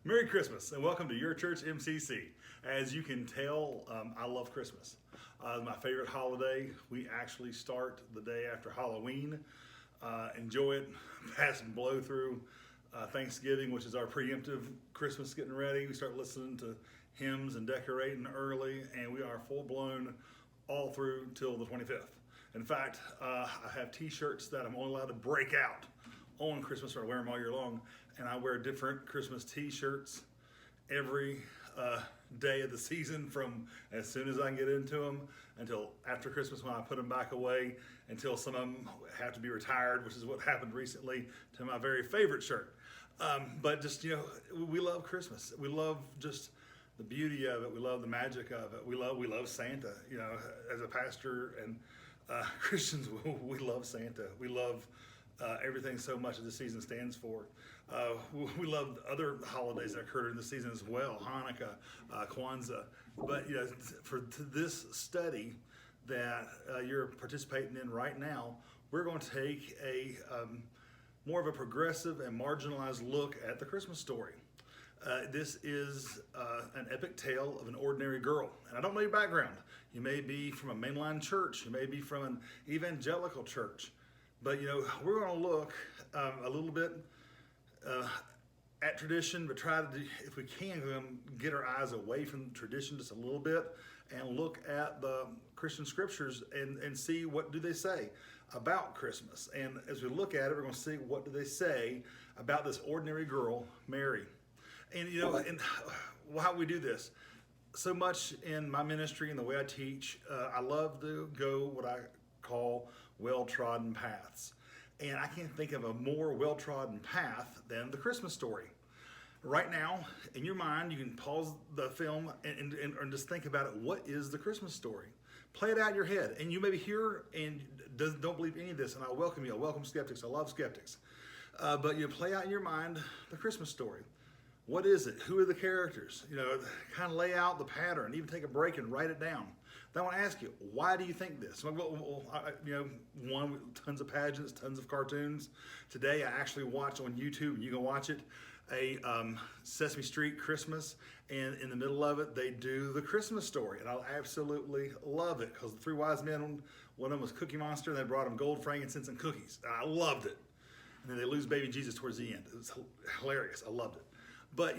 Merry Christmas and welcome to Your Church MCC. As you can tell, I love Christmas. My favorite holiday. We actually start the day after Halloween. Enjoy it, pass and blow through Thanksgiving, which is our preemptive Christmas getting ready. We start listening to hymns and decorating early, and we are full blown all through till the 25th. In fact, I have t-shirts that I'm only allowed to break out on Christmas, or I wear them all year long, and I wear different Christmas t-shirts every day of the season, from as soon as I can get into them until after Christmas when I put them back away, until some of them have to be retired, which is what happened recently to my very favorite shirt. But just, we love Christmas. We love just the beauty of it. We love the magic of it. We love Santa. As a pastor and Christians, we love Santa. We love everything so much that the season stands for. We love other holidays that occur in the season as well, Hanukkah, Kwanzaa. But for this study that you're participating in right now, we're going to take a more of a progressive and marginalized look at the Christmas story. This is an epic tale of an ordinary girl. And I don't know your background. You may be from a mainline church. You may be from an evangelical church. But we're going to look a little bit at tradition, but try to, if we can, get our eyes away from tradition just a little bit and look at the Christian scriptures and see what do they say about Christmas. And as we look at it, we're going to see what do they say about this ordinary girl, Mary. And and how we do this. So much in my ministry and the way I teach, I love to go what I call well-trodden paths. And I can't think of a more well-trodden path than the Christmas story. Right now, in your mind, you can pause the film and just think about it. What is the Christmas story? Play it out in your head. And you may be here and don't believe any of this, and I welcome you. I welcome skeptics. I love skeptics. But play out in your mind the Christmas story. What is it? Who are the characters? Kind of lay out the pattern, even take a break and write it down. Then I want to ask you, why do you think this? One, tons of pageants, tons of cartoons. Today I actually watched on YouTube, and you can watch it, a Sesame Street Christmas, and in the middle of it, they do the Christmas story, and I absolutely love it, because the three wise men, one of them was Cookie Monster, and they brought them gold, frankincense, and cookies, and I loved it. And then they lose baby Jesus towards the end. It was hilarious. I loved it. But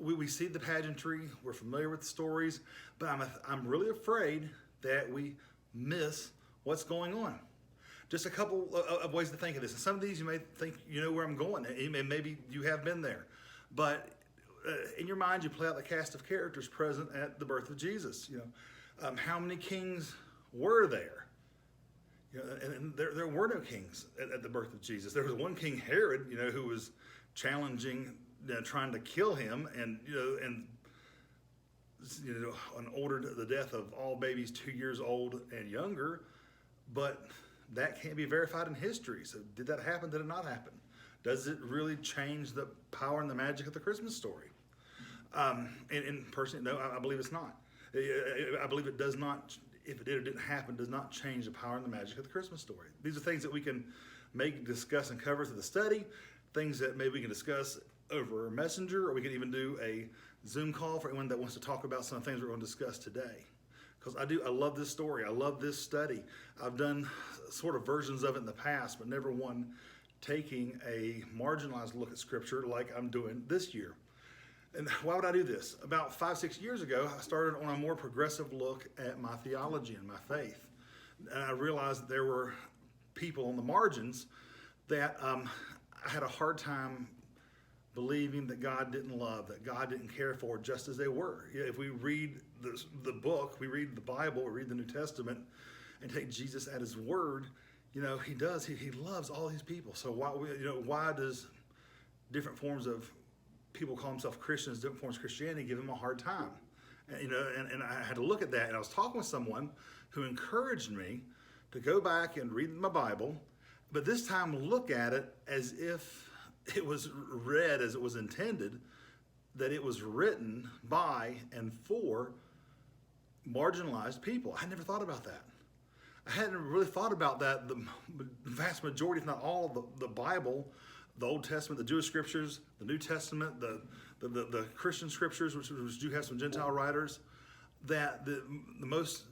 we see the pageantry, we're familiar with the stories, but I'm really afraid that we miss what's going on. Just a couple of ways to think of this. And some of these you may think you know where I'm going, and maybe you have been there. But in your mind, you play out the cast of characters present at the birth of Jesus. How many kings were there? And there were no kings at the birth of Jesus. There was one king, Herod, who was challenging, trying to kill him, and ordered the death of all babies 2 years old and younger. But that can't be verified in history. So did that happen? Did it not happen? Does it really change the power and the magic of the Christmas story? And personally, no, I believe it's not. I believe it does not. If it did or didn't happen, does not change the power and the magic of the Christmas story. These are things that we can discuss and cover through the study. Things that maybe we can discuss over Messenger, or we can even do a Zoom call for anyone that wants to talk about some of the things we're going to discuss today. Because I love this story. I love this study. I've done sort of versions of it in the past, but never one taking a marginalized look at Scripture like I'm doing this year. And why would I do this? About 5-6 years ago, I started on a more progressive look at my theology and my faith. And I realized that there were people on the margins that I had a hard time believing that God didn't love, that God didn't care for, just as they were. If we read the book, we read the Bible, we read the New Testament, and take Jesus at His word, He does. He loves all these people. So why does different forms of people call themselves Christians, different forms of Christianity, give Him a hard time? And I had to look at that, and I was talking with someone who encouraged me to go back and read my Bible, but this time look at it as if it was read as it was intended, that it was written by and for marginalized people. I never thought about that. I hadn't really thought about that. The vast majority, if not all, of the Bible, the Old Testament, the Jewish scriptures, the New Testament, the the Christian scriptures, which do have some Gentile writers, that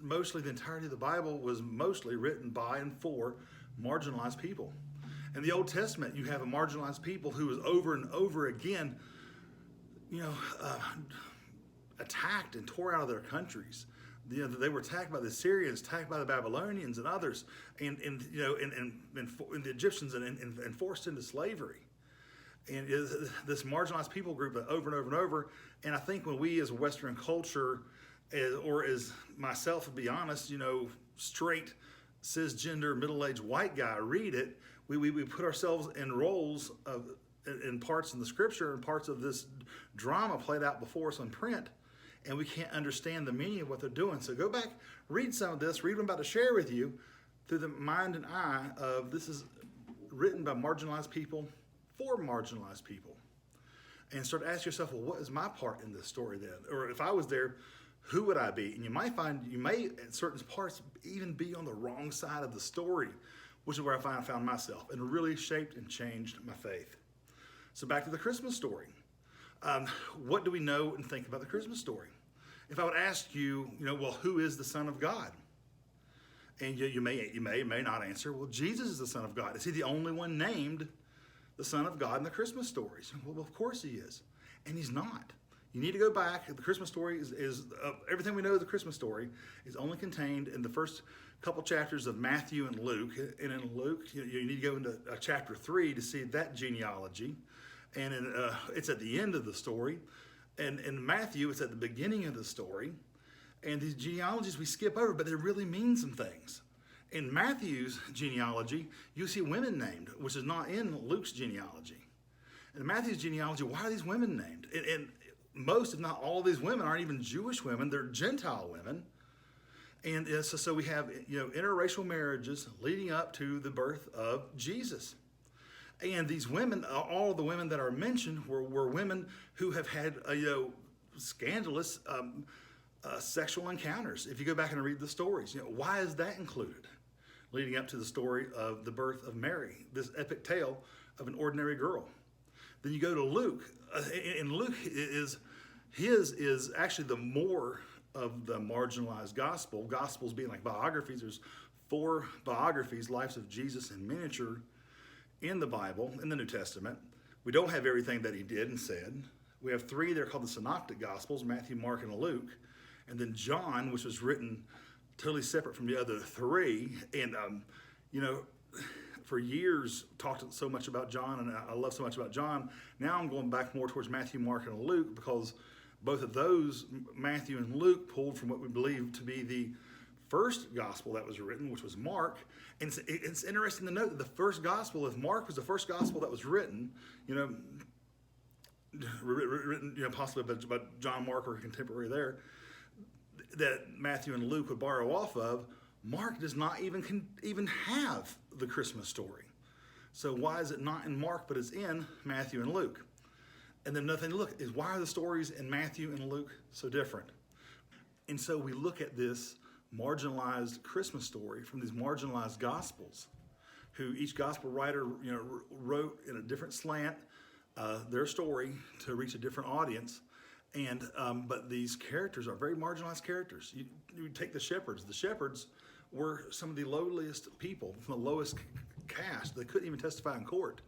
mostly the entirety of the Bible was mostly written by and for marginalized people. In the Old Testament, you have a marginalized people who was over and over again, attacked and tore out of their countries. They were attacked by the Syrians, attacked by the Babylonians and others, and the Egyptians, and forced into slavery. And this marginalized people group over and over and over. And I think when we, as a Western culture, or as myself, to be honest, straight, cisgender, middle-aged white guy read it, we put ourselves in roles in parts in the scripture and parts of this drama played out before us on print, and we can't understand the meaning of what they're doing. So go back, read some of this, read what I'm about to share with you through the mind and eye of this is written by marginalized people for marginalized people. And start to ask yourself, well, what is my part in this story then? Or if I was there, who would I be? And you may at certain parts even be on the wrong side of the story, which is where I found myself, and really shaped and changed my faith. So back to the Christmas story. What do we know and think about the Christmas story? If I would ask you, well, who is the Son of God? And you may not answer, well, Jesus is the Son of God. Is he the only one named the Son of God in the Christmas stories? Well, of course he is. And he's not. You need to go back. The Christmas story is everything we know of the Christmas story is only contained in the first couple chapters of Matthew and Luke. And in Luke, you need to go into chapter 3 to see that genealogy. And it's at the end of the story. And in Matthew, it's at the beginning of the story. And these genealogies we skip over, but they really mean some things. In Matthew's genealogy, you see women named, which is not in Luke's genealogy. In Matthew's genealogy, why are these women named? And most, if not all, of these women aren't even Jewish women; they're Gentile women. And so we have interracial marriages leading up to the birth of Jesus. And these women, all the women that are mentioned, were women who have had scandalous sexual encounters. If you go back and read the stories, why is that included? Leading up to the story of the birth of Mary, this epic tale of an ordinary girl. Then you go to Luke, and Luke is actually the more of the marginalized gospel. Gospels being like biographies. There's 4 biographies, lives of Jesus in miniature, in the Bible, in the New Testament. We don't have everything that he did and said. We have 3 that are called the Synoptic Gospels, Matthew, Mark, and Luke. And then John, which was written totally separate from the other 3. And, for years, talked so much about John, and I love so much about John. Now I'm going back more towards Matthew, Mark, and Luke, because both of those, Matthew and Luke, pulled from what we believe to be the first gospel that was written, which was Mark. And it's interesting to note that the first gospel, if Mark was the first gospel that was written, written possibly by John Mark or a contemporary there, that Matthew and Luke would borrow off of, Mark does not even have the Christmas story. So why is it not in Mark, but it's in Matthew and Luke? And then another thing to look is, why are the stories in Matthew and Luke so different? And so we look at this marginalized Christmas story from these marginalized gospels, who each gospel writer wrote in a different slant their story to reach a different audience. And but these characters are very marginalized characters. You take the shepherds. The shepherds were some of the lowliest people, from the lowest caste. They couldn't even testify in court.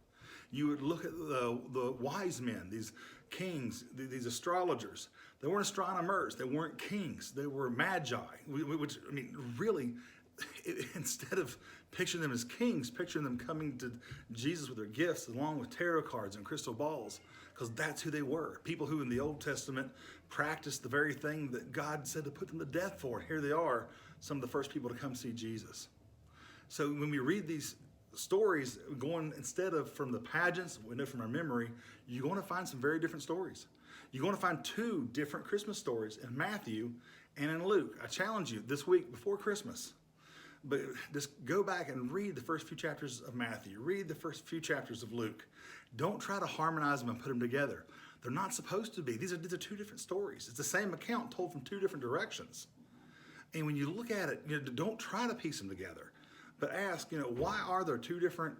You would look at the wise men, these kings, these astrologers. They weren't astronomers. They weren't kings. They were magi, which, really, instead of picturing them as kings, picturing them coming to Jesus with their gifts, along with tarot cards and crystal balls, because that's who they were. People who in the Old Testament practiced the very thing that God said to put them to death for. Here they are, some of the first people to come see Jesus. So when we read these stories, going instead of from the pageants we know from our memory, you're going to find some very different stories. You're going to find 2 different Christmas stories in Matthew and in Luke. I challenge you this week before Christmas, but just go back and read the first few chapters of Matthew. Read the first few chapters of Luke. Don't try to harmonize them and put them together. They're not supposed to be. These are 2 different stories. It's the same account told from 2 different directions. And when you look at it, don't try to piece them together, but ask, why are there 2 different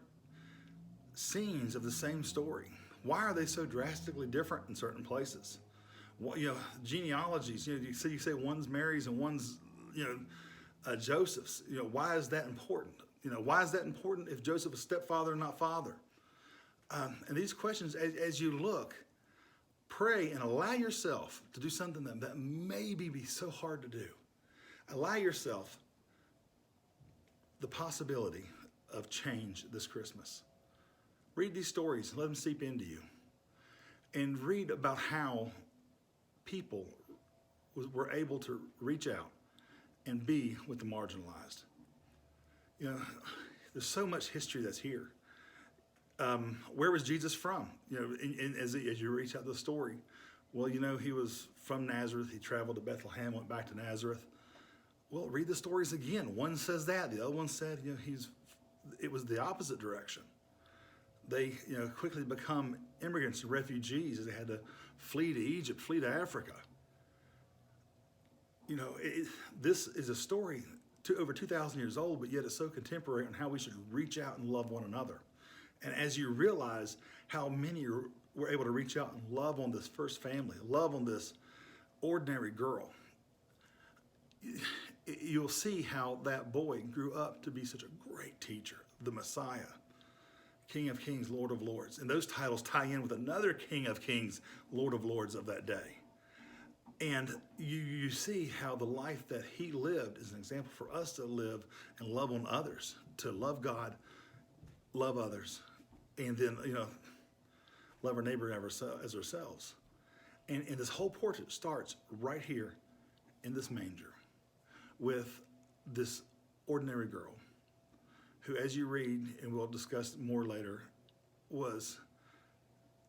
scenes of the same story? Why are they so drastically different in certain places? Well, genealogies, you say one's Mary's and one's, Joseph's. Why is that important? Why is that important if Joseph is stepfather and not father? And these questions, as you look, pray and allow yourself to do something that maybe be so hard to do. Allow yourself the possibility of change this Christmas. Read these stories, let them seep into you. And read about how people were able to reach out and be with the marginalized. There's so much history that's here. Where was Jesus from? As you reach out the story, well, he was from Nazareth. He traveled to Bethlehem, went back to Nazareth. Well, read the stories again. One says that, the other one said, it was the opposite direction. They, quickly become immigrants and refugees as they had to flee to Egypt, flee to Africa. This is a story over 2,000 years old, but yet it's so contemporary on how we should reach out and love one another. And as you realize how many were able to reach out and love on this first family, love on this ordinary girl, you'll see how that boy grew up to be such a great teacher, the Messiah, King of Kings, Lord of Lords. And those titles tie in with another King of Kings, Lord of Lords of that day. And you see how the life that he lived is an example for us to live and love on others, to love God, love others, and then, love our neighbor as ourselves. And this whole portrait starts right here in this manger with this ordinary girl who, as you read, and we'll discuss more later, was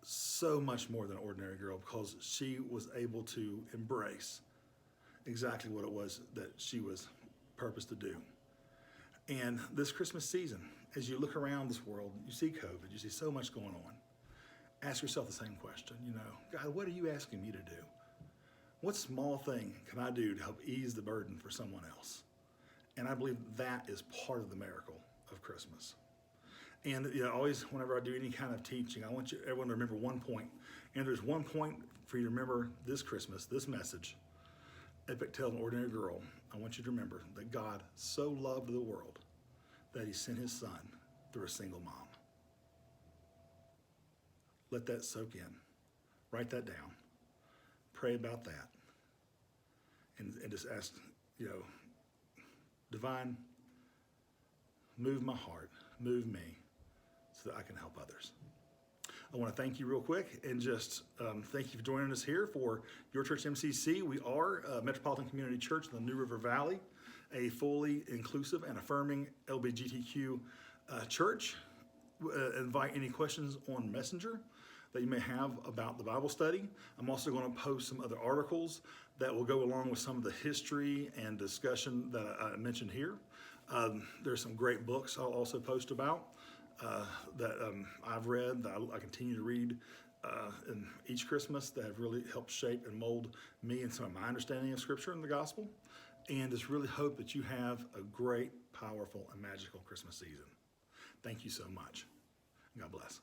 so much more than an ordinary girl because she was able to embrace exactly what it was that she was purposed to do. And this Christmas season, as you look around this world, you see COVID, you see so much going on. Ask yourself the same question, God, what are you asking me to do? What small thing can I do to help ease the burden for someone else? And I believe that is part of the miracle of Christmas. And always, whenever I do any kind of teaching, I want everyone to remember one point. And there's one point for you to remember this Christmas, this message. Epic Tale of an Ordinary Girl. I want you to remember that God so loved the world that he sent his son through a single mom. Let that soak in. Write that down. Pray about that. And just ask, Divine, move my heart, move me, so that I can help others. I want to thank you real quick and just thank you for joining us here for Your Church MCC. We are a Metropolitan Community Church in the New River Valley, a fully inclusive and affirming LGBTQ church. Invite any questions on Messenger that you may have about the Bible study. I'm also going to post some other articles that will go along with some of the history and discussion that I mentioned here. There's some great books I'll also post about that I've read, that I continue to read in each Christmas, that have really helped shape and mold me and some of my understanding of Scripture and the Gospel. And just really hope that you have a great, powerful, and magical Christmas season. Thank you so much. God bless.